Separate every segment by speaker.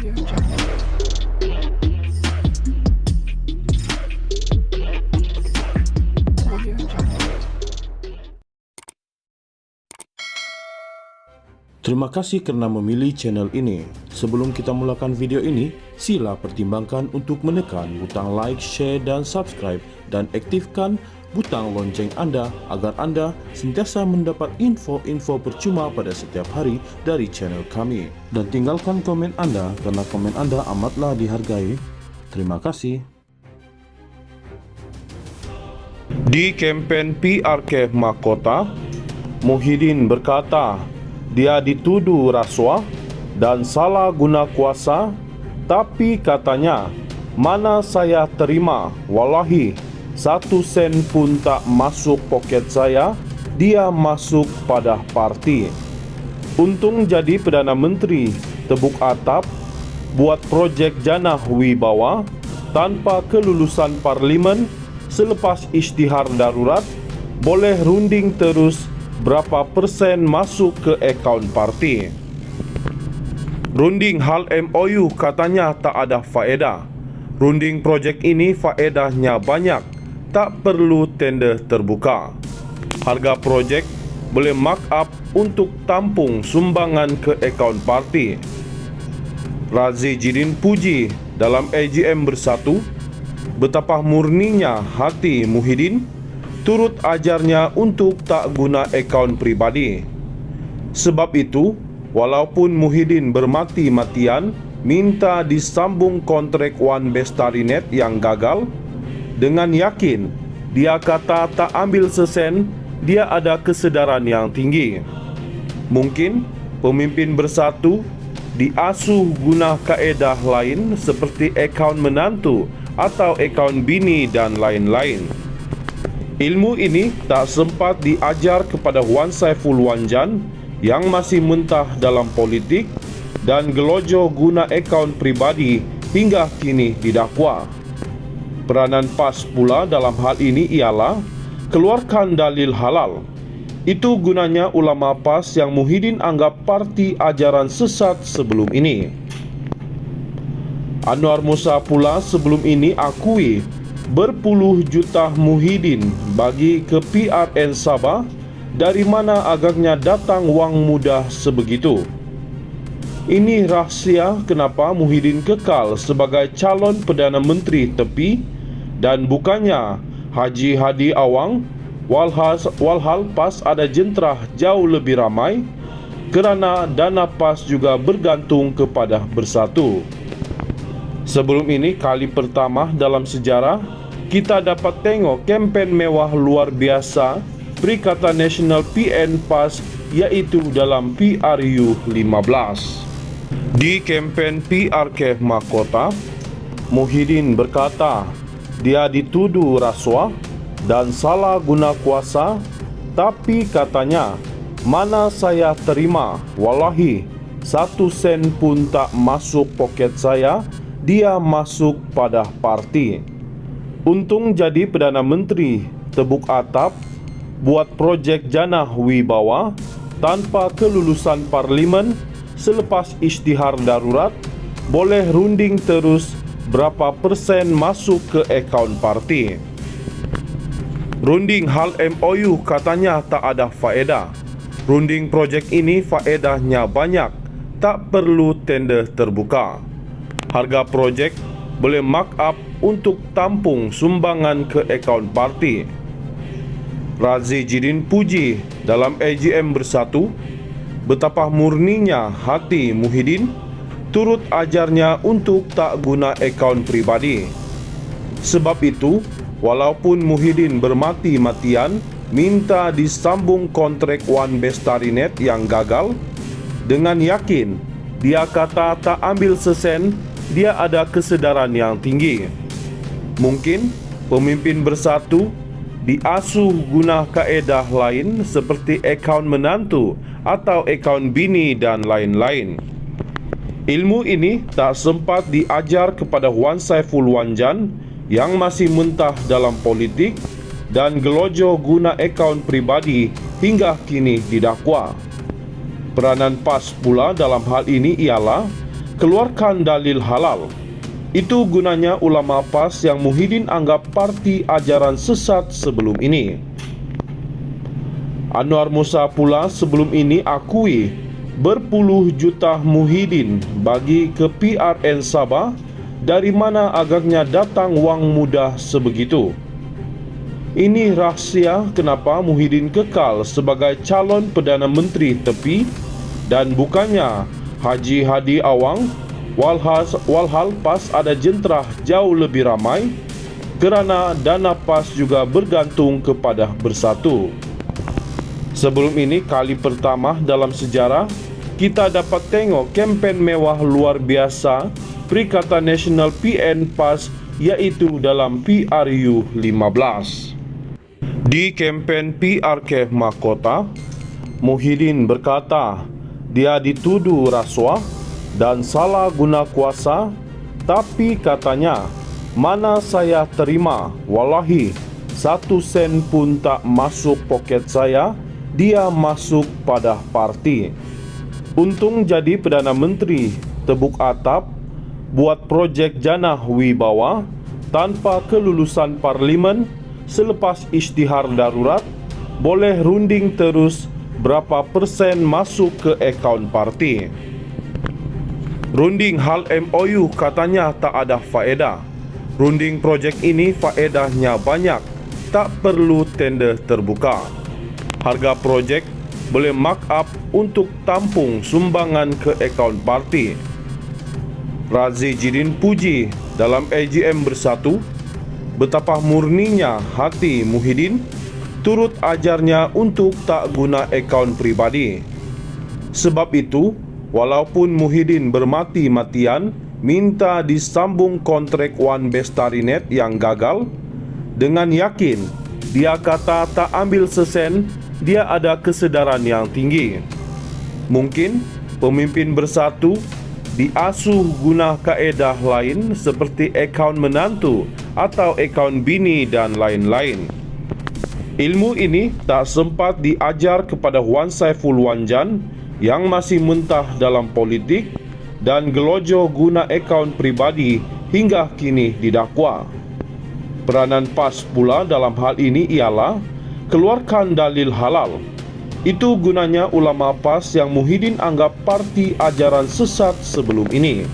Speaker 1: Terima kasih kerana memilih channel ini. Sebelum kita mulakan video ini, sila pertimbangkan untuk menekan butang like, share dan subscribe dan aktifkan butang lonceng anda agar anda sentiasa mendapat info-info percuma pada setiap hari dari channel kami. Dan tinggalkan komen anda kerana komen anda amatlah dihargai. Terima kasih. Di kempen PRK Mahkota, Muhyiddin berkata dia dituduh rasuah dan salah guna kuasa, tapi katanya, mana saya terima, wallahi, 1 sen pun tak masuk poket saya, dia masuk pada parti. Untung jadi Perdana Menteri, tebuk atap, buat projek Jana Wibawa, tanpa kelulusan parlimen, selepas isytihar darurat, boleh runding terus berapa persen masuk ke akaun parti. Runding hal MOU katanya tak ada faedah. Runding projek ini faedahnya banyak, tak perlu tender terbuka. Harga projek boleh mark up untuk tampung sumbangan ke akaun parti. Razi Jidin puji dalam AGM Bersatu betapa murninya hati Muhyiddin turut ajarnya untuk tak guna akaun pribadi. Sebab itu, walaupun Muhyiddin bermati-matian minta disambung kontrak One Bestarinet yang gagal, dengan yakin dia kata tak ambil sesen, dia ada kesedaran yang tinggi. Mungkin pemimpin Bersatu diasuh guna kaedah lain seperti akaun menantu atau akaun bini dan lain-lain. Ilmu ini tak sempat diajar kepada Wan Saiful Wanjan yang masih mentah dalam politik dan gelojoh guna akaun pribadi hingga kini didakwa. Peranan PAS pula dalam hal ini ialah keluarkan dalil halal. Itu gunanya ulama PAS yang Muhyiddin anggap parti ajaran sesat sebelum ini. Anwar Musa pula sebelum ini akui berpuluh juta Muhyiddin bagi ke PRN Sabah, dari mana agaknya datang wang mudah sebegitu. Ini rahsia kenapa Muhyiddin kekal sebagai calon Perdana Menteri tepi dan bukannya Haji Hadi Awang, walhal PAS ada jenterah jauh lebih ramai kerana dana PAS juga bergantung kepada Bersatu. Sebelum ini, kali pertama dalam sejarah, kita dapat tengok kempen mewah luar biasa Perikatan Nasional PN PAS, iaitu dalam PRU 15. Di kempen PRK Mahkota, Muhyiddin berkata dia dituduh rasuah dan salah guna kuasa, tapi katanya, mana saya terima, wallahi, 1 sen pun tak masuk poket saya, dia masuk pada parti. Untung jadi Perdana Menteri, tebuk atap, buat projek Jana Wibawa, tanpa kelulusan parlimen, selepas isytihar darurat, boleh runding terus berapa persen masuk ke akaun parti. Runding hal MOU katanya tak ada faedah. Runding projek ini faedahnya banyak, tak perlu tender terbuka. Harga projek boleh mark up untuk tampung sumbangan ke akaun parti. Razi Jidin puji dalam AGM Bersatu betapa murninya hati Muhyiddin turut ajarnya untuk tak guna akaun pribadi. Sebab itu, walaupun Muhyiddin bermati-matian minta disambung kontrak One Bestarinet yang gagal, dengan yakin dia kata tak ambil sesen, dia ada kesedaran yang tinggi. Mungkin pemimpin Bersatu diasuh guna kaedah lain seperti akaun menantu atau akaun bini dan lain-lain. Ilmu ini tak sempat diajar kepada Wan Saiful Wanjan yang masih mentah dalam politik dan gelojoh guna akaun pribadi hingga kini didakwa. Peranan PAS pula dalam hal ini ialah keluarkan dalil halal. Itu gunanya ulama PAS yang Muhyiddin anggap parti ajaran sesat sebelum ini. Anwar Musa pula sebelum ini akui berpuluh juta Muhyiddin bagi ke PRN Sabah, dari mana agaknya datang wang mudah sebegitu. Ini rahsia kenapa Muhyiddin kekal sebagai calon Perdana Menteri tepi dan bukannya Haji Hadi Awang. Walhal PAS ada jenterah jauh lebih ramai kerana dana PAS juga bergantung kepada Bersatu. Sebelum ini kali pertama dalam sejarah kita dapat tengok kempen mewah luar biasa Perikatan Nasional PN PAS, iaitu dalam PRU 15. Di kempen PRK Mahkota, Muhyiddin berkata dia dituduh rasuah dan salah guna kuasa, tapi katanya, mana saya terima, wallahi 1 sen pun tak masuk poket saya, dia masuk pada parti. Untung jadi Perdana Menteri, tebuk atap, buat projek Jannah Wibawa tanpa kelulusan parlimen. Selepas isytihar darurat, boleh runding terus berapa persen masuk ke akaun parti. Runding hal MOU katanya tak ada faedah. Runding projek ini faedahnya banyak, tak perlu tender terbuka. Harga projek boleh markup untuk tampung sumbangan ke akaun parti. Razi Jidin puji dalam AGM Bersatu betapa murninya hati Muhyiddin turut ajarnya untuk tak guna akaun pribadi. Sebab itu, walaupun Muhyiddin bermati-matian minta disambung kontrak One Bestarinet yang gagal, dengan yakin dia kata tak ambil sesen, dia ada kesedaran yang tinggi. Mungkin pemimpin Bersatu diasuh guna kaedah lain seperti akaun menantu atau akaun bini dan lain-lain. Ilmu ini tak sempat diajar kepada Wan Saiful Wanjan yang masih mentah dalam politik dan gelojoh guna akaun pribadi hingga kini didakwa. Peranan PAS pula dalam hal ini ialah keluarkan dalil halal. Itu gunanya ulama PAS yang Muhyiddin anggap parti ajaran sesat sebelum ini.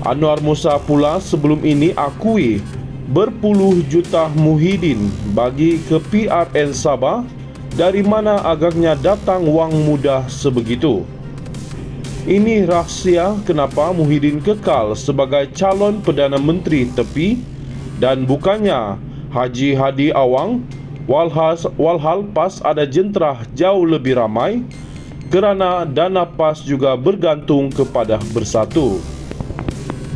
Speaker 1: Anwar Musa pula sebelum ini akui berpuluh juta Muhyiddin bagi ke PRN Sabah, dari mana agaknya datang wang mudah sebegitu. Ini rahsia kenapa Muhyiddin kekal sebagai calon Perdana Menteri tepi dan bukannya Haji Hadi Awang. Walhal PAS ada jenterah jauh lebih ramai kerana dana PAS juga bergantung kepada Bersatu.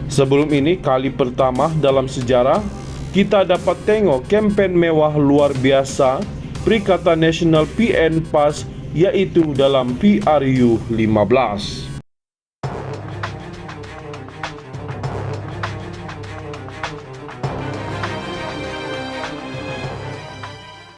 Speaker 1: Sebelum ini kali pertama dalam sejarah kita dapat tengok kempen mewah luar biasa Perikatan Nasional PN PAS, iaitu dalam PRU 15.